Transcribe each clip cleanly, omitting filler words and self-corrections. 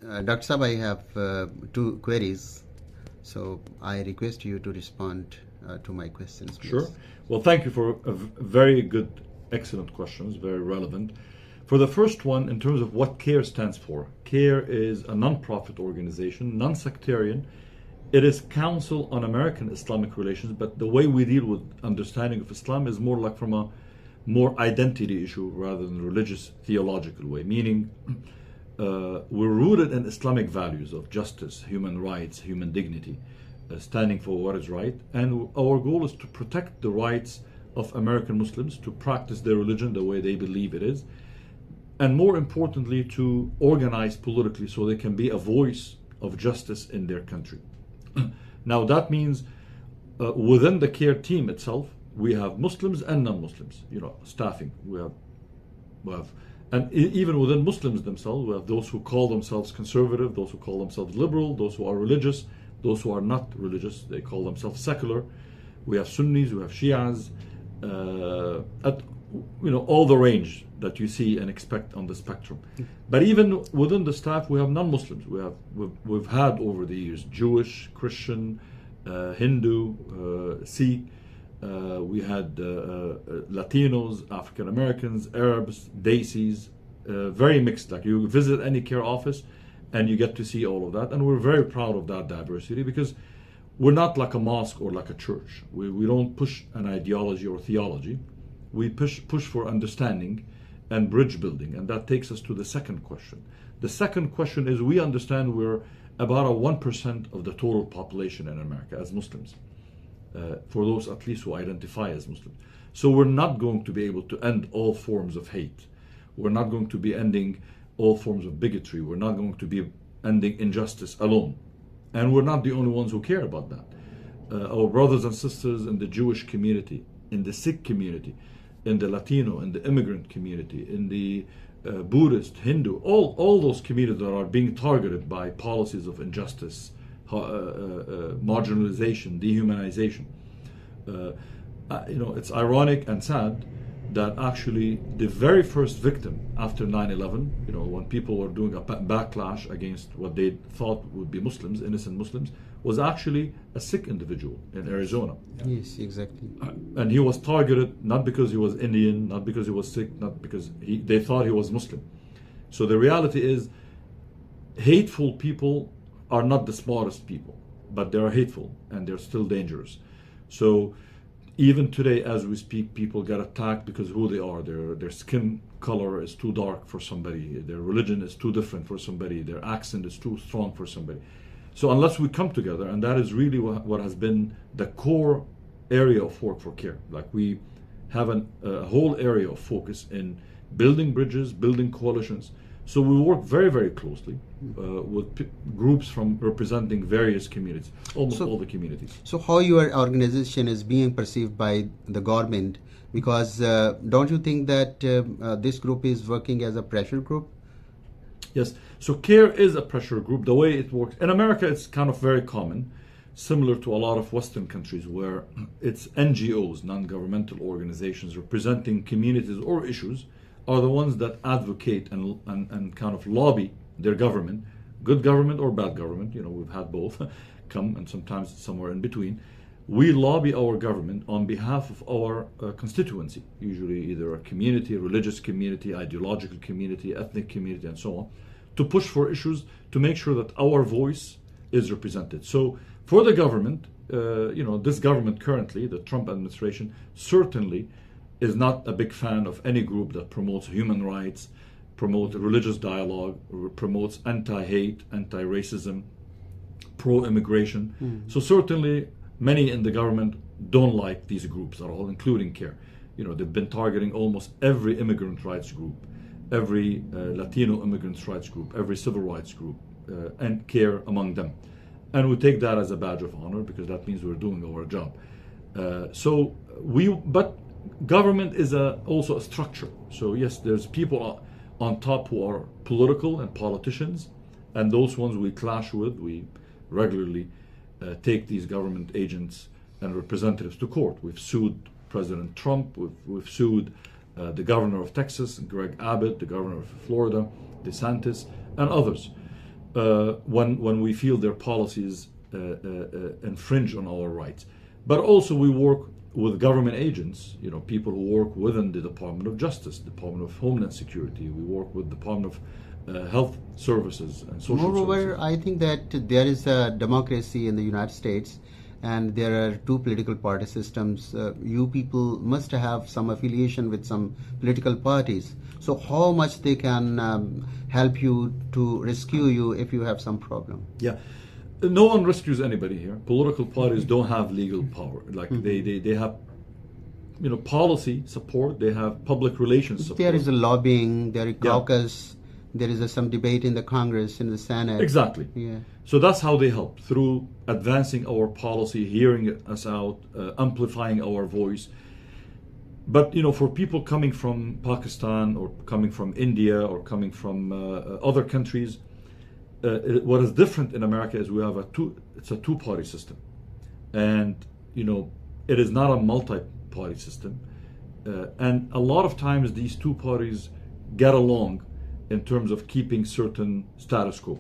Dr. Saab, I have two queries, so I request you to respond to my questions, please. Sure. Well, thank you for very good, excellent questions, very relevant. For the first one, in terms of what CAIR stands for, CAIR is a non-profit organization, non-sectarian. It is Council on American Islamic Relations, but the way we deal with understanding of Islam is more like from a more identity issue rather than religious theological way, meaning we're rooted in Islamic values of justice, human rights, human dignity, standing for what is right. And our goal is to protect the rights of American Muslims to practice their religion the way they believe it is. And more importantly, to organize politically so they can be a voice of justice in their country. Now that means within the CAIR team itself, we have Muslims and non-Muslims, staffing. We have and even within Muslims themselves, we have those who call themselves conservative, those who call themselves liberal, those who are religious, those who are not religious, they call themselves secular. We have Sunnis, we have Shias, all the range that you see and expect on the spectrum. But even within the staff, we have non-Muslims. We've had over the years Jewish, Christian, Hindu, Sikh. We had Latinos, African Americans, Arabs, Desis, very mixed. Like you visit any CAIR office and you get to see all of that. And we're very proud of that diversity because we're not like a mosque or like a church. We don't push an ideology or theology. We push for understanding and bridge building. And that takes us to the second question. The second question is we understand we're about a 1% of the total population in America as Muslims. For those at least who identify as Muslims. So we're not going to be able to end all forms of hate. We're not going to be ending all forms of bigotry. We're not going to be ending injustice alone. And we're not the only ones who care about that. Our brothers and sisters in the Jewish community, in the Sikh community, in the Latino, in the immigrant community, in the Buddhist, Hindu, all those communities that are being targeted by policies of injustice, marginalization, dehumanization. It's ironic and sad that actually the very first victim after 9/11, when people were doing a backlash against what they thought would be Muslims, innocent Muslims, was actually a Sikh individual in Arizona. Yes, exactly. And he was targeted not because he was Indian, not because he was Sikh, not because they thought he was Muslim. So the reality is, hateful people are not the smartest people, but they are hateful and they're still dangerous. So even today as we speak, people get attacked because of who they are. Their skin color is too dark for somebody, their religion is too different for somebody, their accent is too strong for somebody. So unless we come together, and that is really what has been the core area of work for CAIR. Like we have a whole area of focus in building bridges, building coalitions. So we work very, very closely with groups from representing various communities, almost all the communities. So how your organization is being perceived by the government? Because don't you think that this group is working as a pressure group? Yes. So CAIR is a pressure group. The way it works in America, it's kind of very common, similar to a lot of Western countries where it's NGOs, non-governmental organizations representing communities or issues, are the ones that advocate and kind of lobby their government, good government or bad government, we've had both come, and sometimes somewhere in between. We lobby our government on behalf of our constituency, usually either a community, a religious community, ideological community, ethnic community, and so on, to push for issues to make sure that our voice is represented. So for the government, this government currently, the Trump administration, certainly is not a big fan of any group that promotes human rights, promotes religious dialogue, promotes anti-hate, anti-racism, pro-immigration. So certainly many in the government don't like these groups at all, including CAIR. They've been targeting almost every immigrant rights group, every Latino immigrant rights group, every civil rights group, and CAIR among them. And we take that as a badge of honor because that means we're doing our job. But government is also a structure. So yes, there's people on top who are political and politicians, and those ones we clash with. We regularly take these government agents and representatives to court. We've sued President Trump, we've sued the governor of Texas, Greg Abbott, the governor of Florida, DeSantis, and others. when we feel their policies infringe on our rights. But also we work with government agents, people who work within the Department of Justice, Department of Homeland Security. We work with Department of Health Services and Social Moreover, Services. I think that there is a democracy in the United States, and there are two political party systems. You people must have some affiliation with some political parties. So how much they can help you to rescue you if you have some problem? Yeah. No one rescues anybody here. Political parties don't have legal power. Like they have, policy support. They have public relations support. There is a lobbying, there is caucus, there is some debate in the Congress, in the Senate. Exactly. Yeah. So that's how they help, through advancing our policy, hearing us out, amplifying our voice. But for people coming from Pakistan or coming from India or coming from other countries, what is different in America is we have it's a two-party system, and it is not a multi-party system, and a lot of times these two parties get along in terms of keeping certain status quo.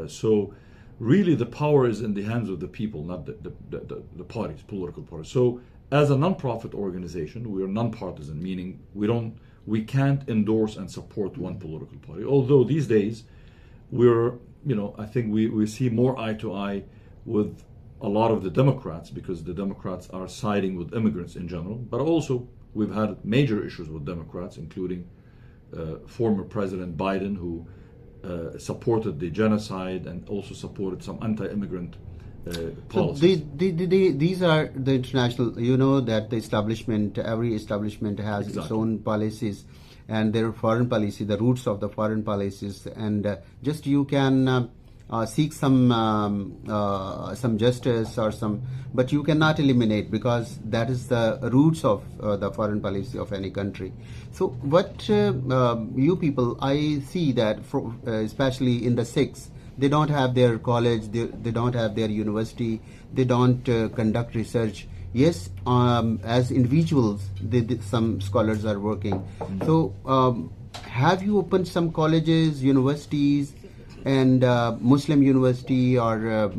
So really the power is in the hands of the people, not the parties, political parties. So as a non-profit organization, we are non-partisan, meaning we can't endorse and support one political party. Although these days I think we see more eye to eye with a lot of the Democrats, because the Democrats are siding with immigrants in general. But also we've had major issues with Democrats, including former President Biden, who supported the genocide and also supported some anti-immigrant policies. So these are the international, that the establishment, every establishment has its own policies, and their foreign policy, the roots of the foreign policies, and just you can seek some justice or but you cannot eliminate, because that is the roots of the foreign policy of any country. So what you people, I see that especially in the Sikhs, they don't have their college, they don't have their university, they don't conduct research. Yes, as individuals, some scholars are working. So have you opened some colleges, universities, and Muslim university or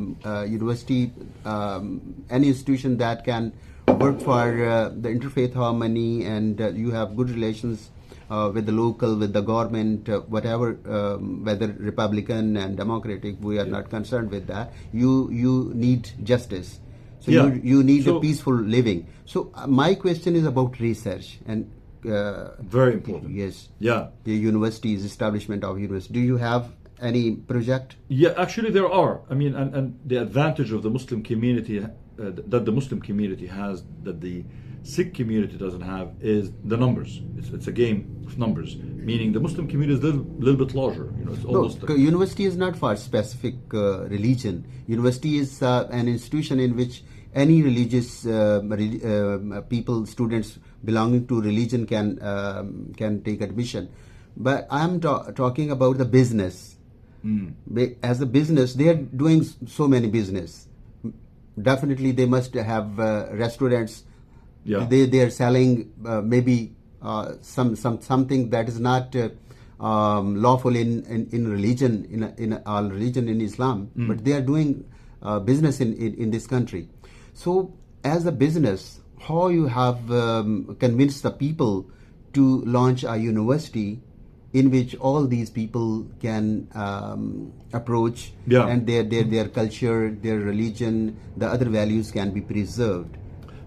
university, any institution that can work for the interfaith harmony, and you have good relations with the local, with the government, whatever, whether Republican and Democratic, we are not concerned with that. You need justice. So you need a peaceful living. So my question is about research and very important. Yes. Yeah. The universities, establishment of universities. Do you have any project? Yeah, actually there are. I mean, and the advantage of the Muslim community that the Muslim community has that the Sikh community doesn't have is the numbers. It's a game of numbers, meaning the Muslim community is a little bit larger. It's almost. No, university is not for specific religion. University is an institution in which any religious people, students belonging to religion can take admission. But I am talking about the business. As a business, they are doing so many business. Definitely, they must have restaurants. Yeah. They are selling maybe something that is not lawful in religion, in all religion in Islam, but they are doing business in this country. So as a business, how you have convinced the people to launch a university in which all these people can approach, and their culture, their religion, the other values can be preserved?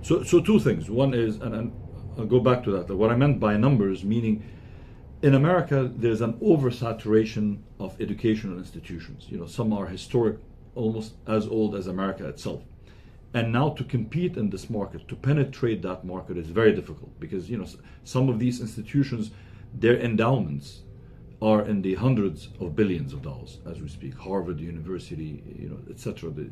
So two things. One is, and I'll go back to that. What I meant by numbers, meaning in America, there's an oversaturation of educational institutions. Some are historic, almost as old as America itself. And now to compete in this market, to penetrate that market is very difficult, because some of these institutions, their endowments are in the hundreds of billions of dollars as we speak. Harvard University, etc., the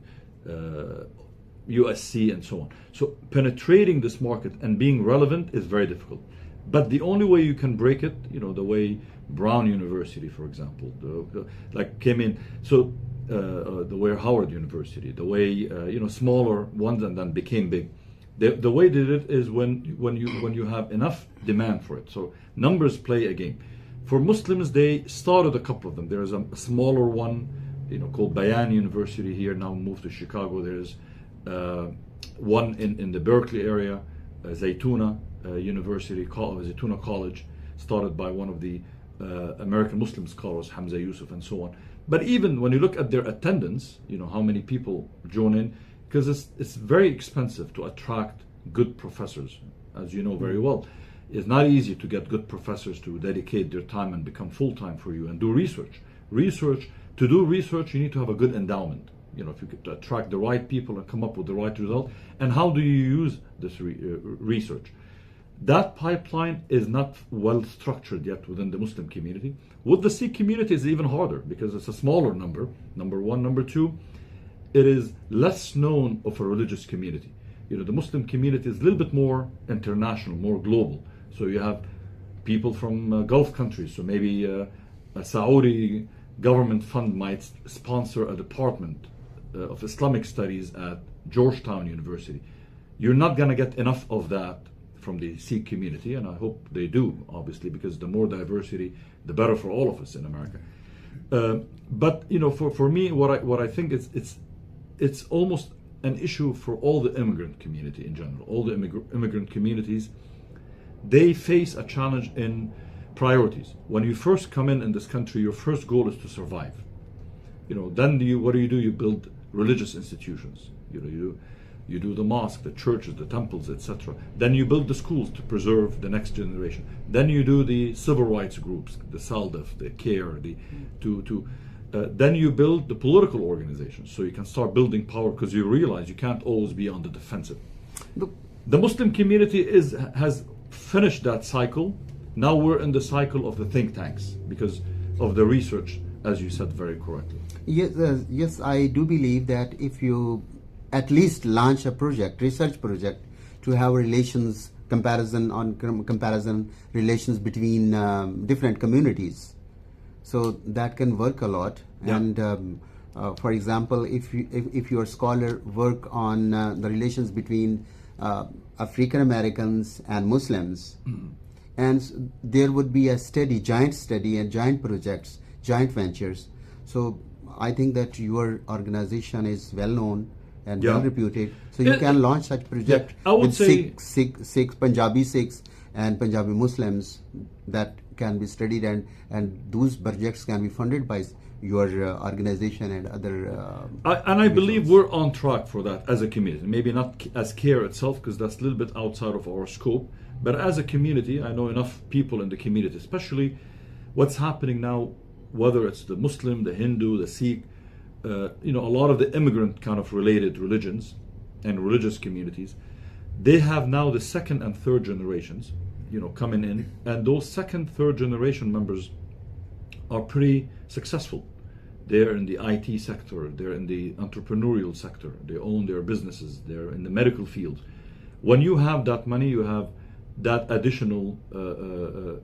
USC and so on. So penetrating this market and being relevant is very difficult. But the only way you can break it, the way Brown University, for example, came in. So the way Howard University, the way smaller ones and then became big. The way they did it is when you have enough demand for it. So numbers play a game. For Muslims, they started a couple of them. There is a smaller one called Bayan University here, now moved to Chicago. There's one in the Berkeley area, Zaytuna University, Zaytuna College, started by one of the American Muslim scholars, Hussam Ayloush, and so on. But even when you look at their attendance, how many people join in, because it's very expensive to attract good professors, as you know very well. It's not easy to get good professors to dedicate their time and become full-time for you and do research. To do research, you need to have a good endowment. If you could attract the right people and come up with the right result. And how do you use this research? That pipeline is not well structured yet within the Muslim community. With the Sikh community, it's even harder because it's a smaller number one. Number two, it is less known of a religious community. The Muslim community is a little bit more international, more global. So you have people from Gulf countries. So maybe a Saudi government fund might sponsor a department of Islamic studies at Georgetown University. You're not going to get enough of that from the Sikh community, and I hope they do, obviously, because the more diversity, the better for all of us in America. But for me, what I think it's almost an issue for all the immigrant community in general. All the immigrant communities, they face a challenge in priorities. When you first come in this country, your first goal is to survive. Then what do? You build religious institutions. You do the mosque, the churches, the temples, etc. Then you build the schools to preserve the next generation. Then you do the civil rights groups, the SALDF, the CAIR, then you build the political organizations, so you can start building power, because you realize you can't always be on the defensive. The Muslim community has finished that cycle. Now we're in the cycle of the think tanks because of the research, as you said very correctly. Yes, I do believe that if you at least launch a research project, to have comparison relations between different communities, so that can work a lot. Yeah. And for example, if your scholar work on the relations between African Americans and Muslims, and there would be a giant study and giant projects, giant ventures. So I think that your organization is well known and well reputed, so you can launch such project with Sikh, Punjabi Sikhs and Punjabi Muslims that can be studied, and those projects can be funded by your organization and other. I believe we're on track for that as a community. Maybe not as CAIR itself, because that's a little bit outside of our scope. But as a community, I know enough people in the community, especially what's happening now, whether it's the Muslim, the Hindu, the Sikh, a lot of the immigrant kind of related religions and religious communities, they have now the second and third generations, coming in, and those second, third generation members are pretty successful. They're in the IT sector, they're in the entrepreneurial sector, they own their businesses, they're in the medical field. When you have that money, you have that additional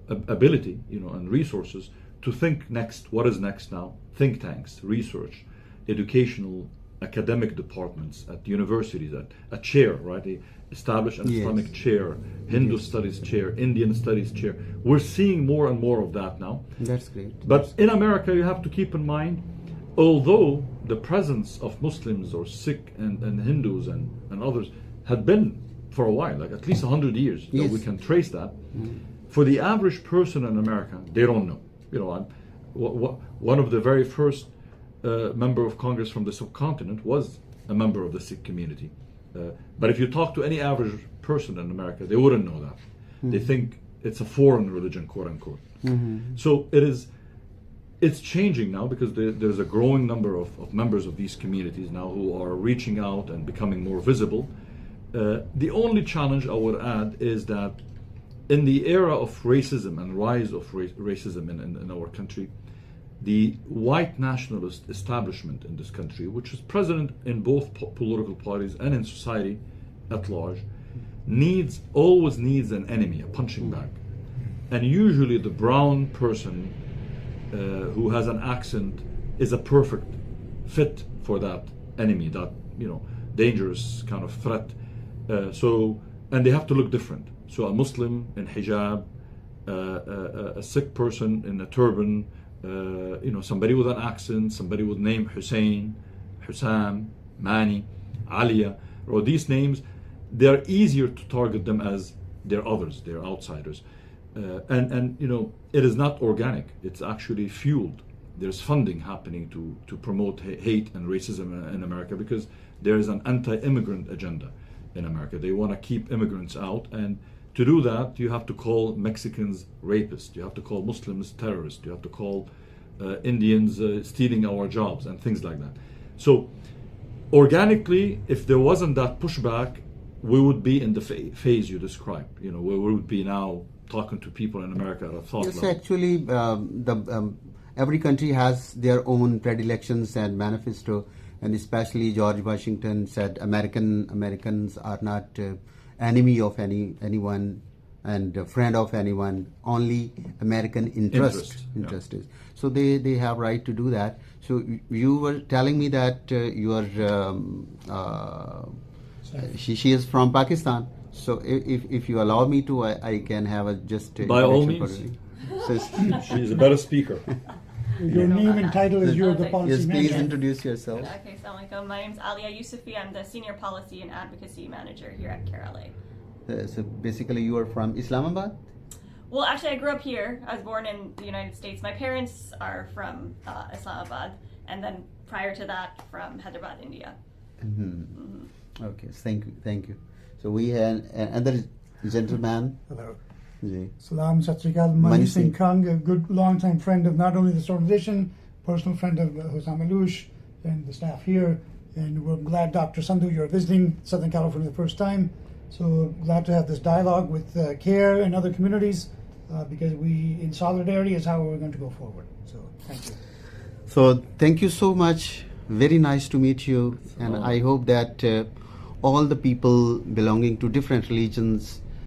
ability, and resources to think next. What is next now? Think tanks, research, educational, academic departments at universities, a chair, right? They establish an Islamic chair, Hindu studies chair, Indian studies chair. We're seeing more and more of that now. That's great. But in America, you have to keep in mind, although the presence of Muslims or Sikh and Hindus and others had been for a while, like at least 100 years, that we can trace that. For the average person in America, they don't know. One of the very first member of Congress from the subcontinent was a member of the Sikh community. But if you talk to any average person in America, they wouldn't know that. They think it's a foreign religion, quote unquote. So it's changing now, because there's a growing number of members of these communities now who are reaching out and becoming more visible. The only challenge I would add is that in the era of racism and rise of racism in our country, the white nationalist establishment in this country, which is present in both political parties and in society at large, always needs an enemy, a punching bag. And usually the brown person who has an accent is a perfect fit for that enemy, that dangerous kind of threat. And they have to look different. So a Muslim in hijab, a Sikh person in a turban, somebody with an accent, somebody with name Hussain, Hussam, Mani, Aliya, or these names, they're easier to target them as they're others, they're outsiders. And it is not organic, it's actually fueled. There's funding happening to promote hate and racism in America, because there is an anti-immigrant agenda in America. They want to keep immigrants out, and to do that, you have to call Mexicans rapists, you have to call Muslims terrorists, you have to call Indians stealing our jobs, and things like that. So organically, if there wasn't that pushback, we would be in the phase you described, where we would be now talking to people in America at a thought Yes, level. actually, every country has their own predilections and manifesto, and especially George Washington said Americans are not enemy of anyone and a friend of anyone, only American interest is. So they have right to do that. So you were telling me that she is from Pakistan. So if you allow me to, I can have a just by all introduction means. for you. She's a better speaker. Your name and title is you're the Yes, policy please manager. introduce yourself. Okay, Assalamualaikum. My name is Aliya Yousufi. I'm the Senior Policy and Advocacy Manager here at CAIR LA. So basically, you are from Islamabad. Well, actually, I grew up here. I was born in the United States. My parents are from Islamabad, and then prior to that, from Hyderabad, India. Okay, thank you. So we have another gentleman. Hello. Ji. Salam, Sat Sri Akal. Mani Singh Kang, a good long-time friend of not only this organization, personal friend of Hussam Ayloush and the staff here. And we're glad, Dr. Sandhu, you're visiting Southern California the first time. So glad to have this dialogue with CAIR and other communities, because in solidarity is how we're going to go forward. So thank you. So thank you so much. Very nice to meet you, and I hope that all the people belonging to different religions